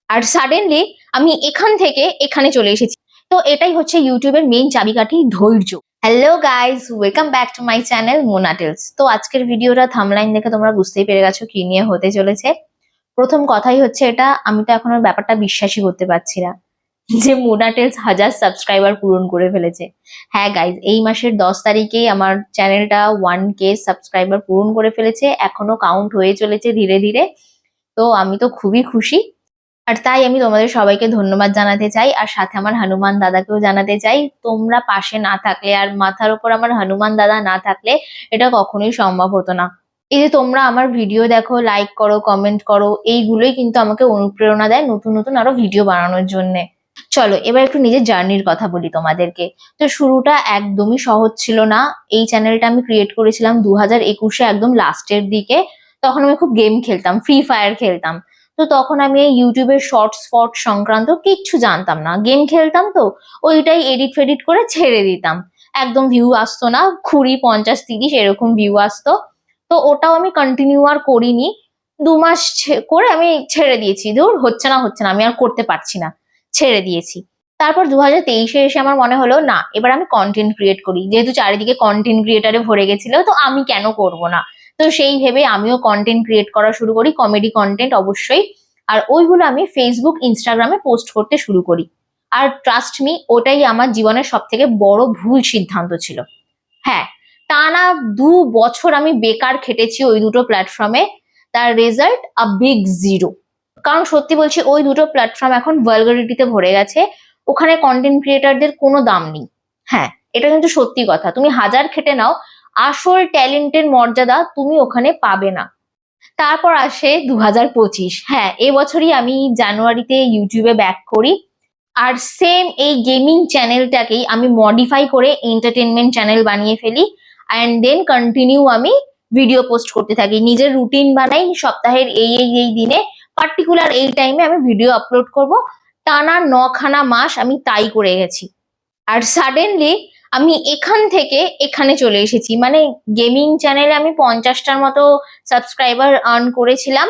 আর suddenly আমি এখান থেকে এখানে চলে এসেছি। তো এটাই হচ্ছে ইউটিউবের মেইন চাবিকাঠি, ধৈর্য। Hello guys, welcome back to my channel Mona tells. তো আজকের ভিডিওটা থাম্বনেইল দেখে তোমরা বুঝতেই পেরে গেছো কি নিয়ে হতে চলেছে। প্রথম কথাই হচ্ছে এটা, আমি তো এখনো ব্যাপারটা বিশ্বাসই করতে পারছি না যে মোনা টেলস 1000 সাবস্ক্রাইবার পূরণ করে ফেলেছে। হ্যাঁ গাইজ, এই মাসের 10 তারিখেই আমার চ্যানেলটা 1K সাবস্ক্রাইবার পূরণ করে ফেলেছে। এখনো কাউন্ট হয়ে চলেছে ধীরে ধীরে। তো আমি তো খুবই খুশি। আর তাই আমি তোমাদের সবাইকে ধন্যবাদ জানাতে চাই, আর সাথে আমার হনুমান দাদাকেও জানাতে চাই। তোমরা পাশে না থাকলে, আর মাথার উপর আমার হনুমান দাদা না থাকলে এটা কখনোই সম্ভব হতো না। এই যে তোমরা আমার ভিডিও দেখো, লাইক করো, কমেন্ট করো, এইগুলোই কিন্তু আমাকে অনুপ্রেরণা দেয় নতুন নতুন আরো ভিডিও বানানোর জন্য। চলো এবার একটু নিজের জার্নির কথা বলি তোমাদেরকে। তো শুরুটা একদমই সহজ ছিল না। এই চ্যানেলটা আমি ক্রিয়েট করেছিলাম 2021-এ, একদম লাস্টের দিকে। তখন আমি খুব গেম খেলতাম, ফ্রি ফায়ার খেলতাম। তো তখন আমি এই ইউটিউবের শর্টস ফট সংক্রান্ত কিচ্ছু জানতাম না, গেম খেলতাম তো ওইটাই এডিট ফেডিট করে ছেড়ে দিতাম। একদম ভিউ আসতো না, 20, 50, 30 এরকম ভিউ আসতো। তো ওটাও আমি কন্টিনিউ আর করিনি। 2 মাস করে আমি ছেড়ে দিয়েছি, ধুর হচ্ছে না হচ্ছে না, আমি আর করতে পারছি না, ছেড়ে দিয়েছি। তারপর 2023-এ এসে আমার মনে হলো না, এবার আমি কন্টেন্ট ক্রিয়েট করি। যেহেতু চারিদিকে কন্টেন্ট ক্রিয়েটারে ভরে গেছিল, তো আমি কেন করব না। তো সেই ভেবে আমিও কন্টেন্ট ক্রিয়েট করা শুরু করি, কমেডি কন্টেন্ট অবশ্যই। আর ওইগুলো আমি ফেসবুক, ইনস্টাগ্রামে পোস্ট করতে শুরু করি। আর ট্রাস্ট মি, ওটাই আমার জীবনের সব থেকে বড় ভুল সিদ্ধান্ত ছিল। হ্যাঁ, টানা 2 বছর আমি বেকার খেটেছি ওই দুটো প্ল্যাটফর্মে। তার রেজাল্ট আ বিগ জিরো। কারণ সত্যি বলছি, ওই দুটো প্ল্যাটফর্ম এখন ভালগারিটিতে ভরে গেছে। ওখানে কন্টেন্ট ক্রিয়েটারদের কোনো দাম নেই। হ্যাঁ, এটা কিন্তু সত্যি কথা। তুমি 1000 খেটে নাও, আসল ট্যালেন্টের মর্যাদা তুমি ওখানে পাবে না। তারপর আসে 2025। হ্যাঁ, এবছরই আমি জানুয়ারিতে ইউটিউবে ব্যাক করি। আর সেম এই গেমিং চ্যানেলটাকেই আমি মডিফাই করে এন্টারটেনমেন্ট চ্যানেল বানিয়ে ফেলি। অ্যান্ড দেন কন্টিনিউ আমি ভিডিও পোস্ট করতে থাকি, নিজের রুটিন বানাই, সপ্তাহের এই দিনে পার্টিকুলার এই টাইমে আমি ভিডিও আপলোড করব। টানা 9খানা মাস আমি তাই করে গেছি। আর সাডেনলি আমি এখান থেকে এখানে চলে এসেছি। মানে গেমিং চ্যানেলে আমি 50টার মতো সাবস্ক্রাইবার আর্ন করেছিলাম।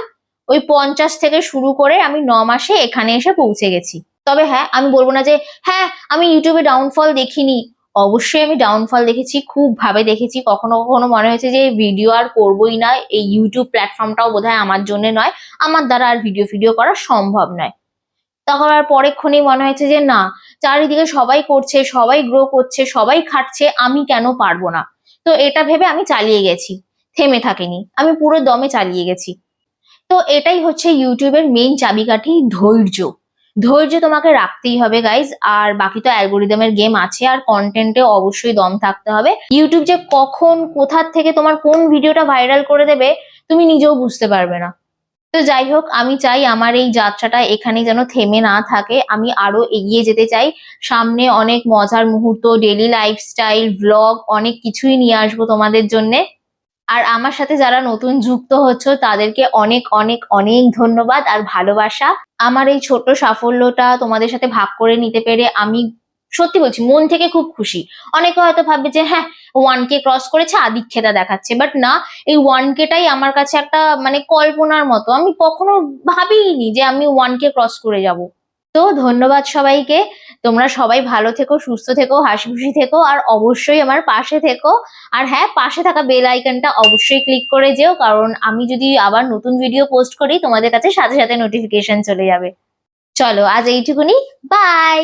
ওই 50 থেকে শুরু করে আমি 9 মাসে এখানে এসে পৌঁছে গেছি। তবে হ্যাঁ, আমি বলবো না যে হ্যাঁ আমি ইউটিউবে ডাউনফল দেখিনি। অবশ্যই আমি ডাউনফল দেখেছি, খুব ভাবে দেখেছি। কখনো কখনো মনে হয়েছে যে ভিডিও আর করবোই না, এই ইউটিউব প্ল্যাটফর্মটাও বোধহয় আমার জন্য নয়, আমার দ্বারা আর ভিডিও করা সম্ভব নয়। তখন আর পরেক্ষণেই মনে হয়েছে যে না, চারিদিকে সবাই করছে, সবাই গ্রো করছে, সবাই খাটছে, আমি কেন পারবো না। তো এটা ভেবে আমি চালিয়ে গেছি, থেমে থাকিনি, আমি পুরো দমে চালিয়ে গেছি। তো এটাই হচ্ছে ইউটিউবের মেইন চাবিকাঠি, ধৈর্য। ধৈর্য তোমাকে রাখতেই হবে গাইজ। আর বাকি তো অ্যালগোরিদমের গেম আছে, আর কন্টেন্টে অবশ্যই দম থাকতে হবে। ইউটিউব যে কখন কোথার থেকে তোমার কোন ভিডিওটা ভাইরাল করে দেবে তুমি নিজেও বুঝতে পারবে না। তো যাই হোক, আমি চাই আমার এই যাত্রাটা এখানে যেন থেমে না থাকে, আমি আরো এগিয়ে যেতে চাই। সামনে অনেক মজার মুহূর্ত, ডেইলি লাইফস্টাইল, ভ্লগ, অনেক কিছুই নিয়ে আসবো তোমাদের জন্যে। আর আমার সাথে যারা নতুন যুক্ত হচ্ছ তাদেরকে অনেক অনেক অনেক ধন্যবাদ আর ভালোবাসা। আমার এই ছোট্ট সাফল্যটা তোমাদের সাথে ভাগ করে নিতে পেরে আমি সত্যি বলছি মন থেকে খুব খুশি। অনেকে হয়তো ভাববে যে হ্যাঁ, 1K ক্রস করেছে, আদিক্ষেতা দেখাচ্ছে, বাট না, এই 1Kটাই আমার কাছে একটা মানে কল্পনার মতো। আমি কখনো ভাবিনি যে আমি 1K ক্রস করে যাব। তো ধন্যবাদ সবাইকে। তোমরা সবাই ভালো থেকো, সুস্থ থেকো, হাসি খুশি থেকো, আর অবশ্যই আমার পাশে থেকো। আর হ্যাঁ, পাশে থাকা বেল আইকনটা অবশ্যই ক্লিক করে যেও, কারণ আমি যদি আবার নতুন ভিডিও পোস্ট করি তোমাদের কাছে সাথে সাথে নোটিফিকেশন চলে যাবে। চলো আজ এইটুকুনি, বাই।